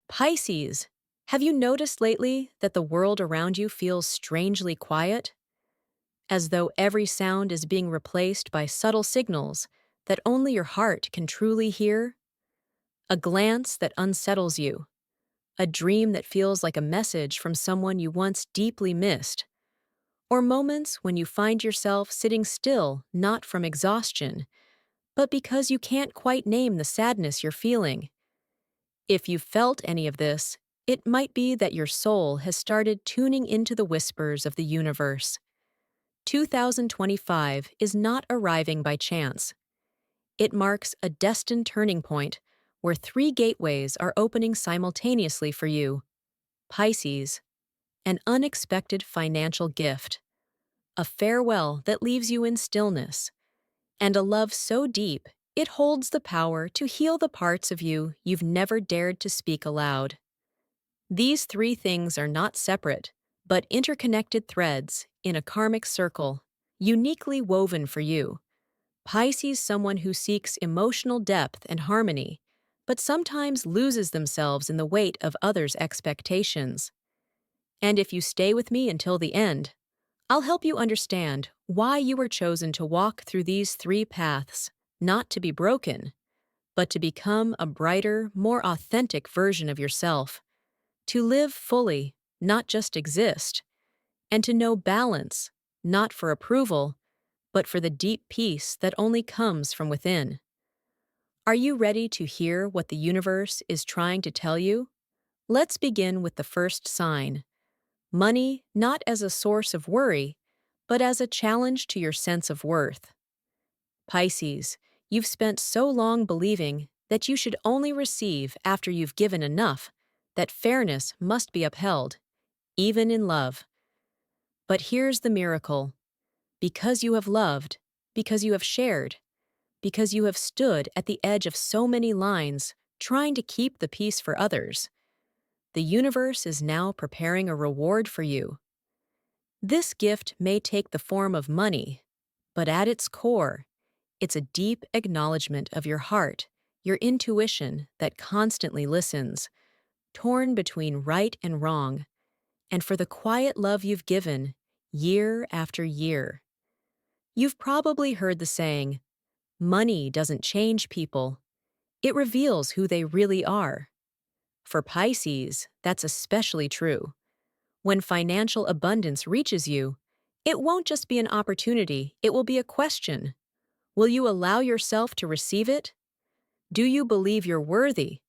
Pisces, have you noticed lately that the world around you feels strangely quiet? As though every sound is being replaced by subtle signals that only your heart can truly hear? A glance that unsettles you, a dream that feels like a message from someone you once deeply missed, or moments when you find yourself sitting still not from exhaustion, but because you can't quite name the sadness you're feeling. If you've felt any of this, it might be that your soul has started tuning into the whispers of the universe. 2025 is not arriving by chance. It marks a destined turning point where three gateways are opening simultaneously for you. Pisces, an unexpected financial gift, a farewell that leaves you in stillness, and a love so deep it holds the power to heal the parts of you you've never dared to speak aloud. These three things are not separate, but interconnected threads in a karmic circle, uniquely woven for you. Pisces, someone who seeks emotional depth and harmony, but sometimes loses themselves in the weight of others' expectations. And if you stay with me until the end, I'll help you understand why you were chosen to walk through these three paths, not to be broken, but to become a brighter, more authentic version of yourself. To live fully, not just exist, and to know balance, not for approval, but for the deep peace that only comes from within. Are you ready to hear what the universe is trying to tell you? Let's begin with the first sign. Money not as a source of worry, but as a challenge to your sense of worth. Pisces, you've spent so long believing that you should only receive after you've given enough, that fairness must be upheld, even in love. But here's the miracle. Because you have loved, because you have shared, because you have stood at the edge of so many lines, trying to keep the peace for others, the universe is now preparing a reward for you. This gift may take the form of money, but at its core, it's a deep acknowledgement of your heart, your intuition that constantly listens, torn between right and wrong, and for the quiet love you've given, year after year. You've probably heard the saying, money doesn't change people, it reveals who they really are. For Pisces, that's especially true. When financial abundance reaches you, it won't just be an opportunity, it will be a question. Will you allow yourself to receive it? Do you believe you're worthy?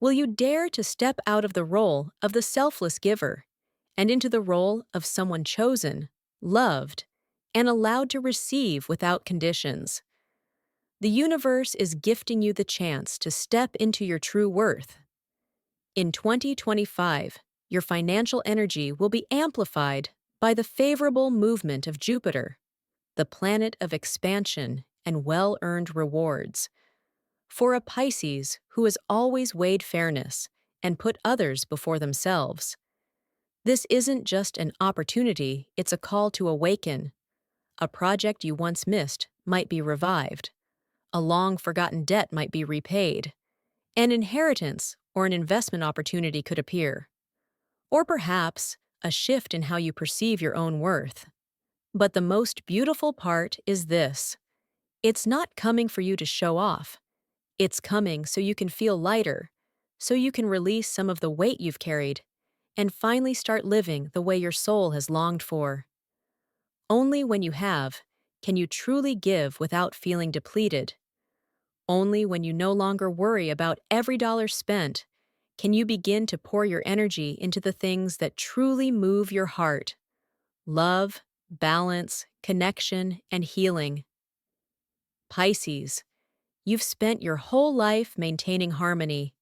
Will you dare to step out of the role of the selfless giver and into the role of someone chosen, loved, and allowed to receive without conditions? The universe is gifting you the chance to step into your true worth. In 2025, your financial energy will be amplified by the favorable movement of Jupiter, the planet of expansion and well-earned rewards. For a Pisces who has always weighed fairness and put others before themselves, this isn't just an opportunity, it's a call to awaken. A project you once missed might be revived. A long-forgotten debt might be repaid. An inheritance or an investment opportunity could appear. Or perhaps a shift in how you perceive your own worth. But the most beautiful part is this. It's not coming for you to show off. It's coming so you can feel lighter, so you can release some of the weight you've carried, and finally start living the way your soul has longed for. Only when you have, can you truly give without feeling depleted. Only when you no longer worry about every dollar spent, can you begin to pour your energy into the things that truly move your heart. Love, balance, connection, and healing. Pisces, you've spent your whole life maintaining harmony.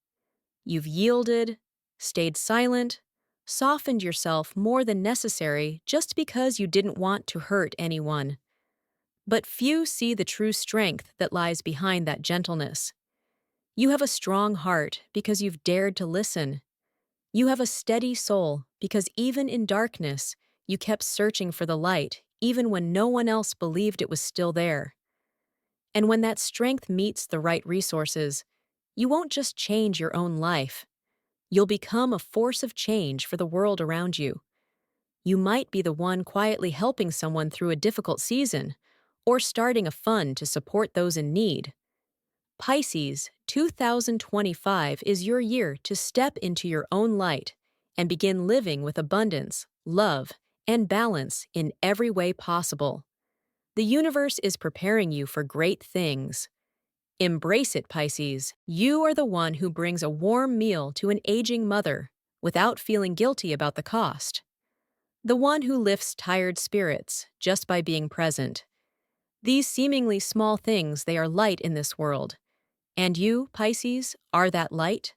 You've yielded, stayed silent, softened yourself more than necessary just because you didn't want to hurt anyone. But few see the true strength that lies behind that gentleness. You have a strong heart because you've dared to listen. You have a steady soul because even in darkness, you kept searching for the light even when no one else believed it was still there. And when that strength meets the right resources, you won't just change your own life. You'll become a force of change for the world around you. You might be the one quietly helping someone through a difficult season, or starting a fund to support those in need. Pisces, 2025 is your year to step into your own light and begin living with abundance, love, and balance in every way possible. The universe is preparing you for great things. Embrace it, Pisces. You are the one who brings a warm meal to an aging mother without feeling guilty about the cost. The one who lifts tired spirits just by being present. These seemingly small things, they are light in this world. And you, Pisces, are that light?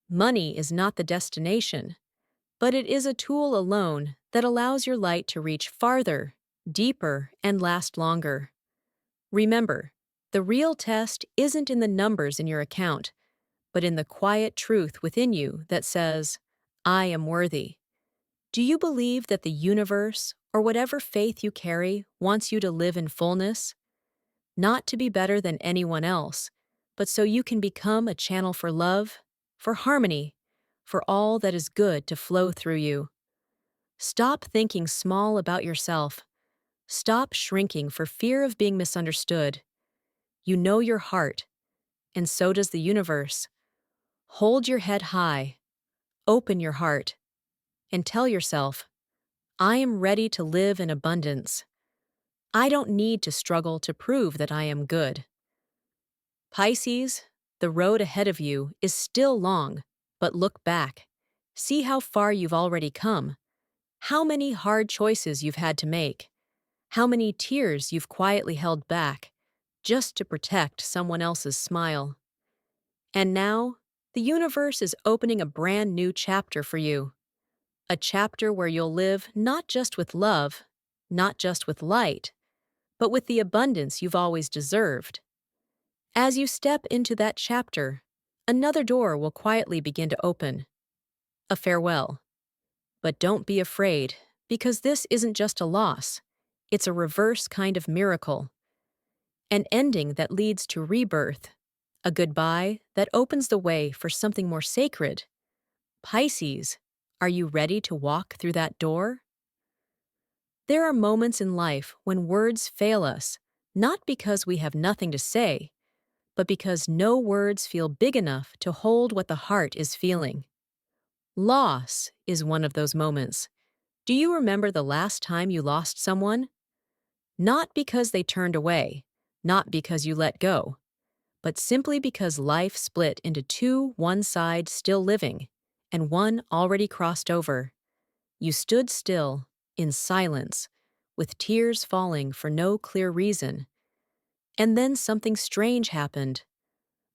Money is not the destination, but it is a tool alone that allows your light to reach farther, deeper, and last longer. Remember, the real test isn't in the numbers in your account, but in the quiet truth within you that says, I am worthy. Do you believe that the universe, or whatever faith you carry, wants you to live in fullness? Not to be better than anyone else, but so you can become a channel for love, for harmony, for all that is good to flow through you. Stop thinking small about yourself. Stop shrinking for fear of being misunderstood. You know your heart, and so does the universe. Hold your head high, open your heart, and tell yourself, I am ready to live in abundance. I don't need to struggle to prove that I am good. Pisces, the road ahead of you is still long, but look back. See how far you've already come. How many hard choices you've had to make. How many tears you've quietly held back, just to protect someone else's smile. And now, the universe is opening a brand new chapter for you. A chapter where you'll live not just with love, not just with light, but with the abundance you've always deserved. As you step into that chapter, another door will quietly begin to open. A farewell. But don't be afraid, because this isn't just a loss. It's a reverse kind of miracle. An ending that leads to rebirth. A goodbye that opens the way for something more sacred. Pisces, are you ready to walk through that door? There are moments in life when words fail us, not because we have nothing to say, but because no words feel big enough to hold what the heart is feeling. Loss is one of those moments. Do you remember the last time you lost someone? Not because they turned away, not because you let go, but simply because life split into two, one side still living, and one already crossed over. You stood still, in silence, with tears falling for no clear reason. And then something strange happened.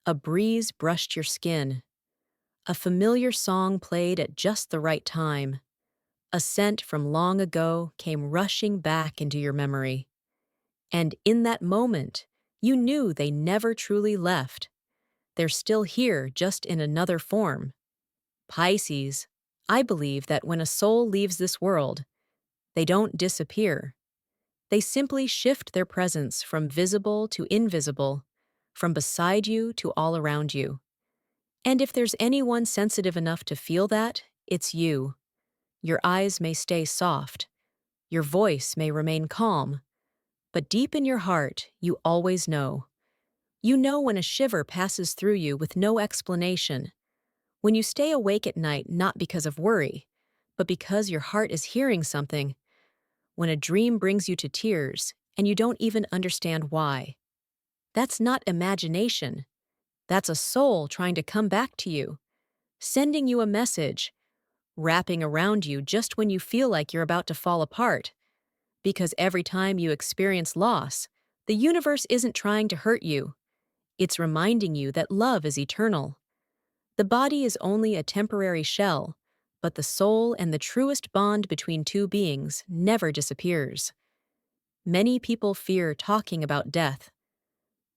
A breeze brushed your skin. A familiar song played at just the right time. A scent from long ago came rushing back into your memory. And in that moment, you knew they never truly left. They're still here, just in another form. Pisces, I believe that when a soul leaves this world, they don't disappear. They simply shift their presence from visible to invisible, from beside you to all around you. And if there's anyone sensitive enough to feel that, it's you. Your eyes may stay soft. Your voice may remain calm. But deep in your heart, you always know. You know when a shiver passes through you with no explanation. When you stay awake at night not because of worry, but because your heart is hearing something. When a dream brings you to tears and you don't even understand why. That's not imagination. That's a soul trying to come back to you, sending you a message, wrapping around you just when you feel like you're about to fall apart. Because every time you experience loss, the universe isn't trying to hurt you. It's reminding you that love is eternal. The body is only a temporary shell, but the soul and the truest bond between two beings never disappears. Many people fear talking about death.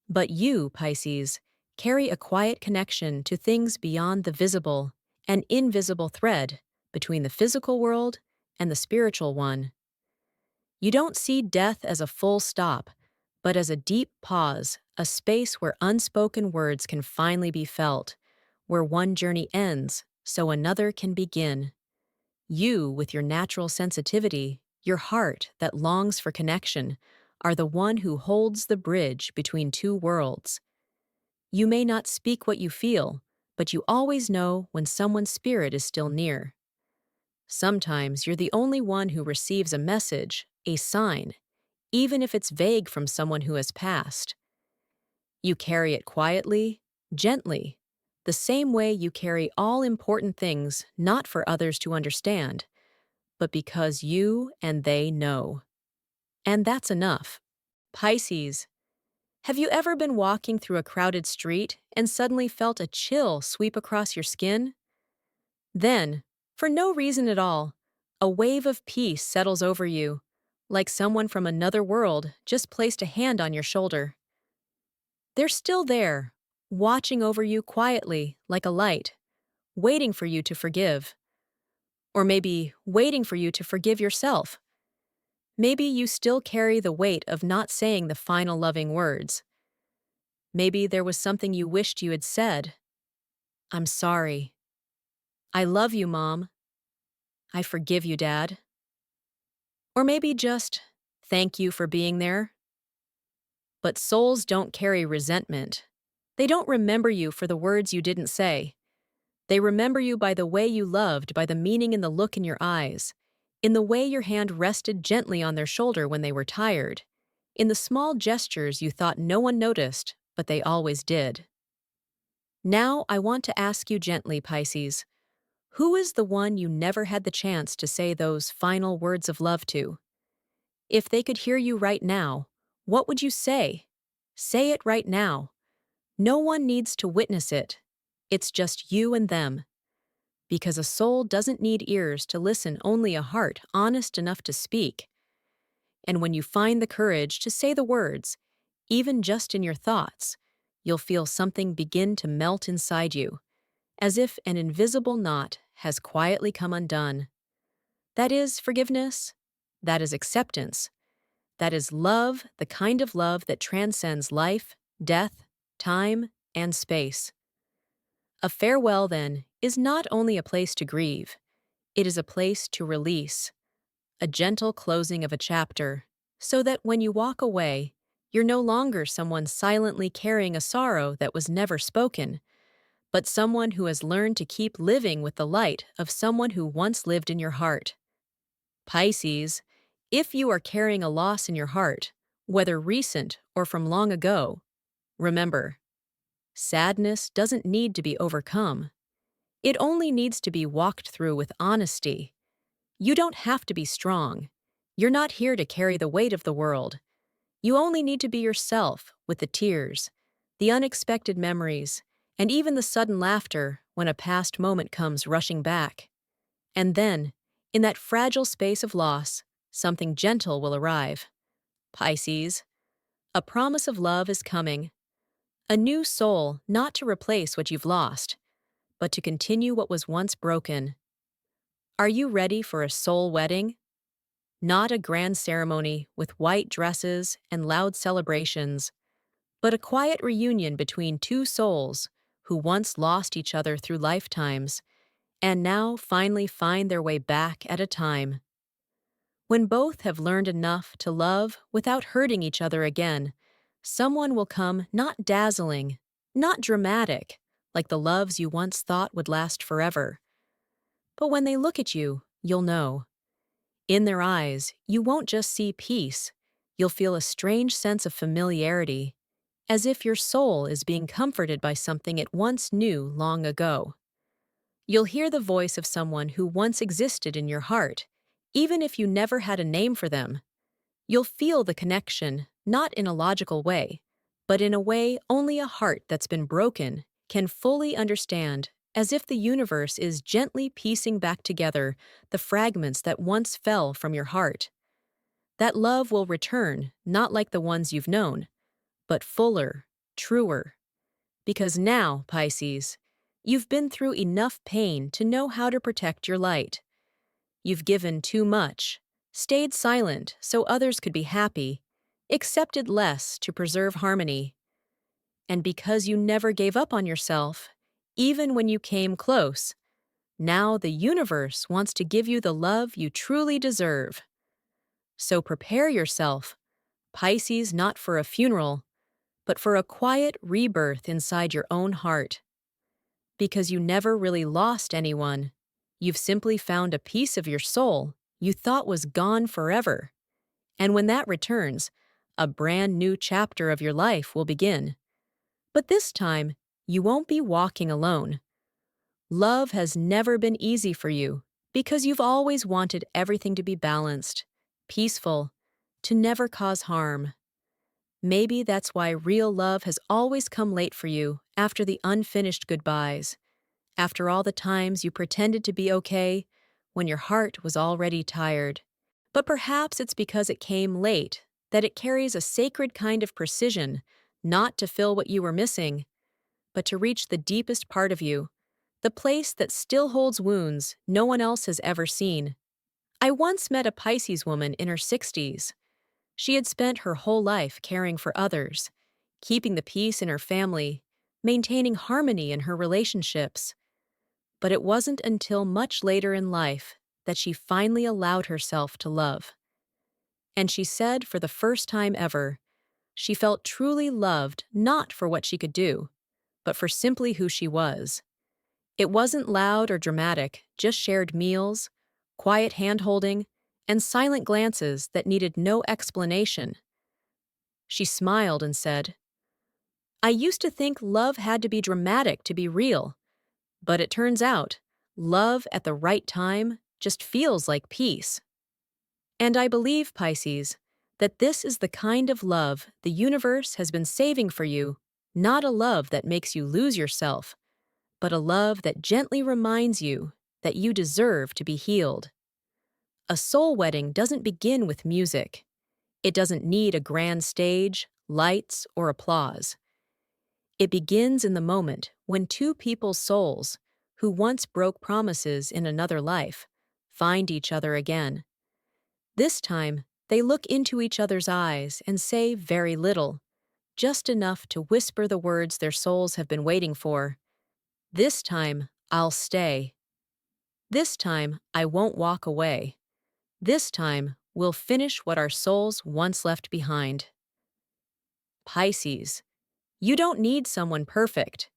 But you, Pisces, carry a quiet connection to things beyond the visible, an invisible thread between the physical world and the spiritual one. You don't see death as a full stop, but as a deep pause, a space where unspoken words can finally be felt, where one journey ends so another can begin. You, with your natural sensitivity, your heart that longs for connection, are the one who holds the bridge between two worlds. You may not speak what you feel, but you always know when someone's spirit is still near. Sometimes you're the only one who receives a message, a sign, even if it's vague from someone who has passed. You carry it quietly, gently, the same way you carry all important things not for others to understand, but because you and they know. And that's enough. Pisces, have you ever been walking through a crowded street and suddenly felt a chill sweep across your skin? Then, for no reason at all, a wave of peace settles over you, like someone from another world just placed a hand on your shoulder. They're still there, watching over you quietly like a light, waiting for you to forgive. Or maybe waiting for you to forgive yourself. Maybe you still carry the weight of not saying the final loving words. Maybe there was something you wished you had said. I'm sorry. I love you, Mom. I forgive you, Dad. Or maybe just, thank you for being there. But souls don't carry resentment. They don't remember you for the words you didn't say. They remember you by the way you loved, by the meaning in the look in your eyes, in the way your hand rested gently on their shoulder when they were tired, in the small gestures you thought no one noticed, but they always did. Now I want to ask you gently, Pisces, who is the one you never had the chance to say those final words of love to? If they could hear you right now, what would you say? Say it right now. No one needs to witness it. It's just you and them. Because a soul doesn't need ears to listen, only a heart honest enough to speak. And when you find the courage to say the words, even just in your thoughts, you'll feel something begin to melt inside you, as if an invisible knot has quietly come undone. That is forgiveness. That is acceptance. That is love, the kind of love that transcends life, death, time, and space. A farewell, then, is not only a place to grieve, it is a place to release, a gentle closing of a chapter, so that when you walk away, you're no longer someone silently carrying a sorrow that was never spoken, but someone who has learned to keep living with the light of someone who once lived in your heart. Pisces, if you are carrying a loss in your heart, whether recent or from long ago, remember, sadness doesn't need to be overcome. It only needs to be walked through with honesty. You don't have to be strong. You're not here to carry the weight of the world. You only need to be yourself with the tears, the unexpected memories, and even the sudden laughter when a past moment comes rushing back. And then, in that fragile space of loss, something gentle will arrive. Pisces, a promise of love is coming. A new soul, not to replace what you've lost, but to continue what was once broken. Are you ready for a soul wedding? Not a grand ceremony with white dresses and loud celebrations, but a quiet reunion between two souls who once lost each other through lifetimes and now finally find their way back at a time. When both have learned enough to love without hurting each other again, someone will come not dazzling, not dramatic, like the loves you once thought would last forever. But when they look at you, you'll know. In their eyes, you won't just see peace, you'll feel a strange sense of familiarity, as if your soul is being comforted by something it once knew long ago. You'll hear the voice of someone who once existed in your heart, even if you never had a name for them. You'll feel the connection, not in a logical way, but in a way only a heart that's been broken can fully understand, as if the universe is gently piecing back together the fragments that once fell from your heart. That love will return, not like the ones you've known, but fuller, truer. Because now, Pisces, you've been through enough pain to know how to protect your light. You've given too much, stayed silent so others could be happy, accepted less to preserve harmony. And because you never gave up on yourself, even when you came close, Now the universe wants to give you the love you truly deserve. So prepare yourself, Pisces, not for a funeral, but for a quiet rebirth inside your own heart. Because you never really lost anyone. You've simply found a piece of your soul you thought was gone forever. And when that returns, a brand new chapter of your life will begin. But this time, you won't be walking alone. Love has never been easy for you because you've always wanted everything to be balanced, peaceful, to never cause harm. Maybe that's why real love has always come late for you after the unfinished goodbyes, after all the times you pretended to be okay when your heart was already tired. But perhaps it's because it came late that it carries a sacred kind of precision, not to fill what you were missing, but to reach the deepest part of you, the place that still holds wounds no one else has ever seen. I once met a Pisces woman in her 60s. She had spent her whole life caring for others, keeping the peace in her family, maintaining harmony in her relationships. But it wasn't until much later in life that she finally allowed herself to love. And she said for the first time ever, she felt truly loved not for what she could do, but for simply who she was. It wasn't loud or dramatic, just shared meals, quiet hand-holding, and silent glances that needed no explanation. She smiled and said, "I used to think love had to be dramatic to be real, but it turns out, love at the right time just feels like peace." And I believe, Pisces, that this is the kind of love the universe has been saving for you, not a love that makes you lose yourself, but a love that gently reminds you that you deserve to be healed. A soul wedding doesn't begin with music. It doesn't need a grand stage, lights, or applause. It begins in the moment when two people's souls, who once broke promises in another life, find each other again. This time, they look into each other's eyes and say very little, just enough to whisper the words their souls have been waiting for. This time, I'll stay. This time, I won't walk away. This time, we'll finish what our souls once left behind. Pisces, you don't need someone perfect.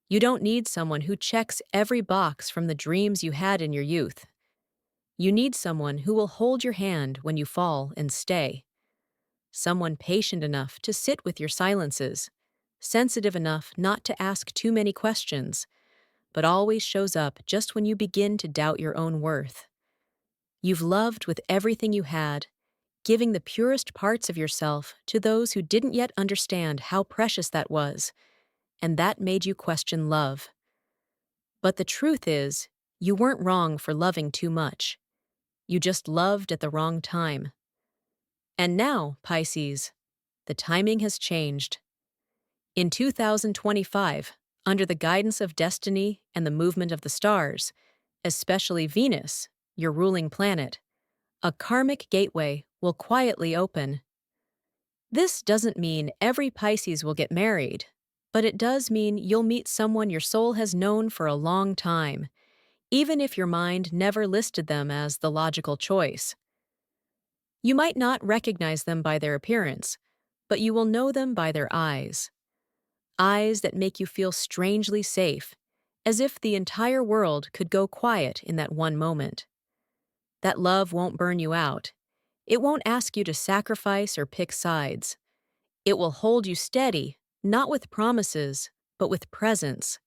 You don't need someone who checks every box from the dreams you had in your youth. You need someone who will hold your hand when you fall and stay. Someone patient enough to sit with your silences, sensitive enough not to ask too many questions, but always shows up just when you begin to doubt your own worth. You've loved with everything you had, giving the purest parts of yourself to those who didn't yet understand how precious that was, and that made you question love. But the truth is, you weren't wrong for loving too much. You just loved at the wrong time. And now, Pisces, the timing has changed. In 2025, under the guidance of destiny and the movement of the stars, especially Venus, your ruling planet, a karmic gateway will quietly open. This doesn't mean every Pisces will get married, but it does mean you'll meet someone your soul has known for a long time, even if your mind never listed them as the logical choice. You might not recognize them by their appearance, but you will know them by their eyes. Eyes that make you feel strangely safe, as if the entire world could go quiet in that one moment. That love won't burn you out. It won't ask you to sacrifice or pick sides. It will hold you steady, not with promises, but with presence.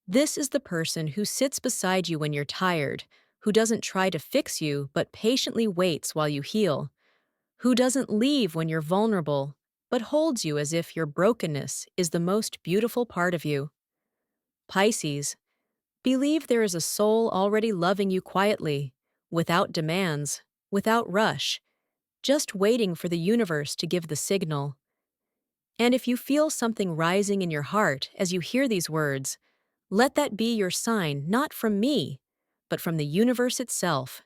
This is the person who sits beside you when you're tired, who doesn't try to fix you but patiently waits while you heal, who doesn't leave when you're vulnerable, but holds you as if your brokenness is the most beautiful part of you. Pisces, believe there is a soul already loving you quietly, without demands, without rush, just waiting for the universe to give the signal. And if you feel something rising in your heart as you hear these words, let that be your sign not from me, but from the universe itself.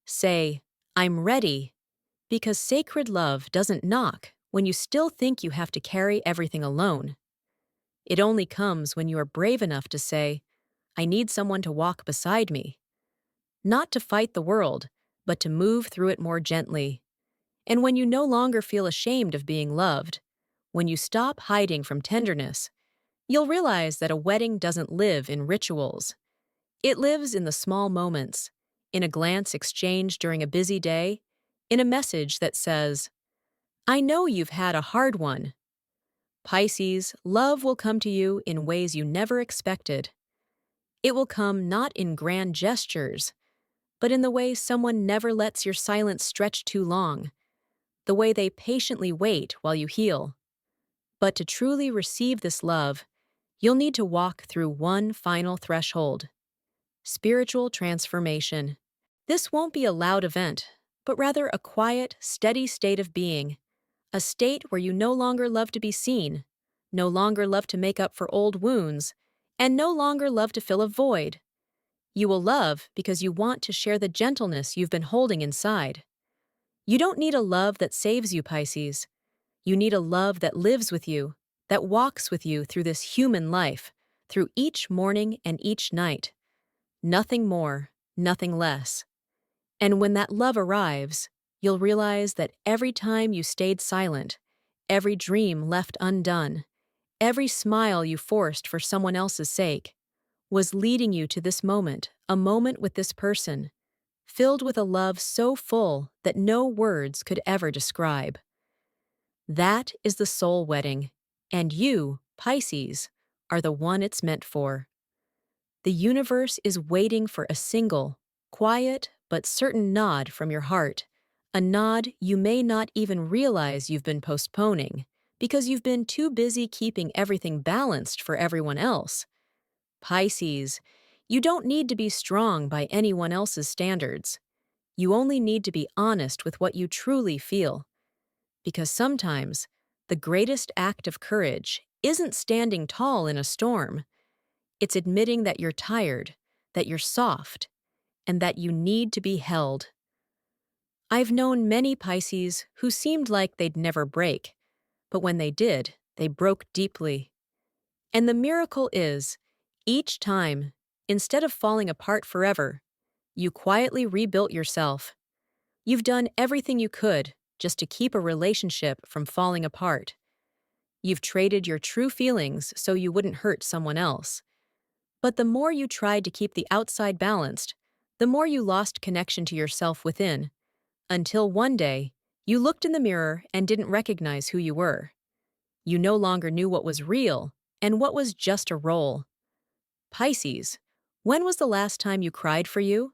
Say, "I'm ready," because sacred love doesn't knock when you still think you have to carry everything alone. It only comes when you are brave enough to say, I need someone to walk beside me. Not to fight the world, but to move through it more gently. And when you no longer feel ashamed of being loved, when you stop hiding from tenderness, you'll realize that a wedding doesn't live in rituals. It lives in the small moments, in a glance exchanged during a busy day, in a message that says, I know you've had a hard one. Pisces, love will come to you in ways you never expected. It will come not in grand gestures, but in the way someone never lets your silence stretch too long, the way they patiently wait while you heal. But to truly receive this love, you'll need to walk through one final threshold: spiritual transformation. This won't be a loud event, but rather a quiet, steady state of being, a state where you no longer love to be seen, no longer love to make up for old wounds, and no longer love to fill a void. You will love because you want to share the gentleness you've been holding inside. You don't need a love that saves you, Pisces. You need a love that lives with you, that walks with you through this human life, through each morning and each night. Nothing more, nothing less. And when that love arrives, you'll realize that every time you stayed silent, every dream left undone, every smile you forced for someone else's sake, was leading you to this moment, a moment with this person, filled with a love so full that no words could ever describe. That is the soul wedding, and you, Pisces, are the one it's meant for. The universe is waiting for a single, quiet but certain nod from your heart, a nod you may not even realize you've been postponing because you've been too busy keeping everything balanced for everyone else. Pisces, you don't need to be strong by anyone else's standards. You only need to be honest with what you truly feel. Because sometimes, the greatest act of courage isn't standing tall in a storm. It's admitting that you're tired, that you're soft, and that you need to be held. I've known many Pisces who seemed like they'd never break, but when they did, they broke deeply. And the miracle is, each time, instead of falling apart forever, you quietly rebuilt yourself. You've done everything you could just to keep a relationship from falling apart. You've traded your true feelings so you wouldn't hurt someone else. But the more you tried to keep the outside balanced, the more you lost connection to yourself within, until one day, you looked in the mirror and didn't recognize who you were. You no longer knew what was real and what was just a role. Pisces, when was the last time you cried for you?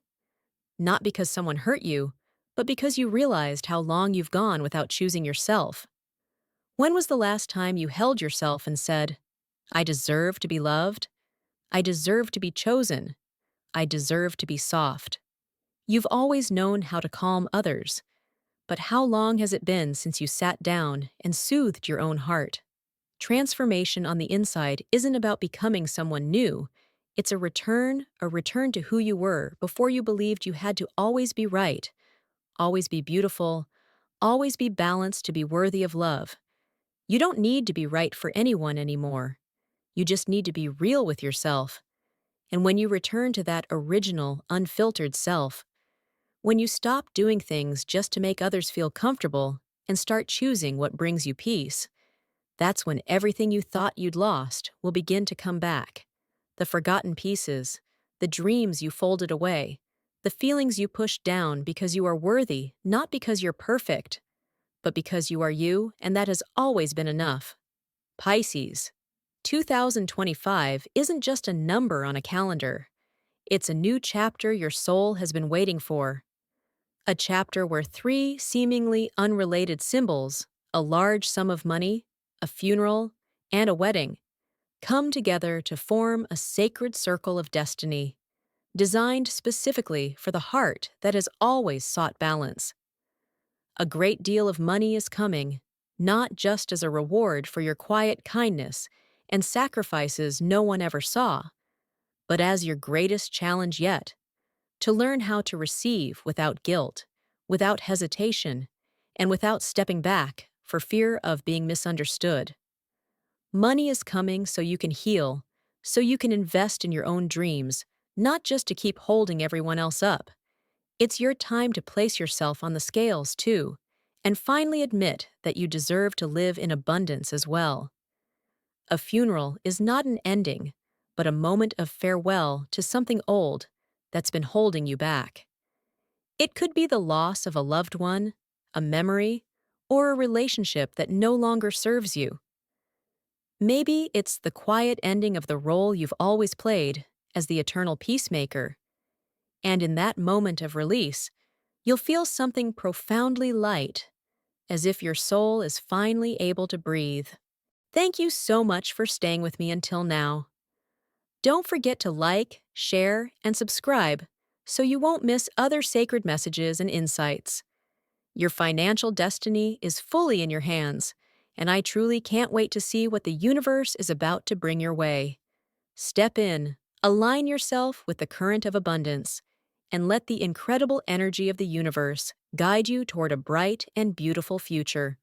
Not because someone hurt you, but because you realized how long you've gone without choosing yourself. When was the last time you held yourself and said, I deserve to be loved? I deserve to be chosen. I deserve to be soft. You've always known how to calm others, but how long has it been since you sat down and soothed your own heart? Transformation on the inside isn't about becoming someone new. It's a return to who you were before you believed you had to always be right, always be beautiful, always be balanced to be worthy of love. You don't need to be right for anyone anymore. You just need to be real with yourself. And when you return to that original, unfiltered self, when you stop doing things just to make others feel comfortable and start choosing what brings you peace, that's when everything you thought you'd lost will begin to come back. The forgotten pieces, the dreams you folded away, the feelings you pushed down because you are worthy, not because you're perfect, but because you are you, and that has always been enough. Pisces, 2025 isn't just a number on a calendar. It's a new chapter your soul has been waiting for. A chapter where three seemingly unrelated symbols, a large sum of money, a funeral, and a wedding, come together to form a sacred circle of destiny, designed specifically for the heart that has always sought balance. A great deal of money is coming, not just as a reward for your quiet kindness and sacrifices no one ever saw, but as your greatest challenge yet, to learn how to receive without guilt, without hesitation, and without stepping back for fear of being misunderstood. Money is coming so you can heal, so you can invest in your own dreams, not just to keep holding everyone else up. It's your time to place yourself on the scales, too, and finally admit that you deserve to live in abundance as well. A funeral is not an ending, but a moment of farewell to something old that's been holding you back. It could be the loss of a loved one, a memory, or a relationship that no longer serves you. Maybe it's the quiet ending of the role you've always played as the eternal peacemaker. And in that moment of release, you'll feel something profoundly light, as if your soul is finally able to breathe. Thank you so much for staying with me until now. Don't forget to like, share, and subscribe so you won't miss other sacred messages and insights. Your financial destiny is fully in your hands, and I truly can't wait to see what the universe is about to bring your way. Step in, align yourself with the current of abundance, and let the incredible energy of the universe guide you toward a bright and beautiful future.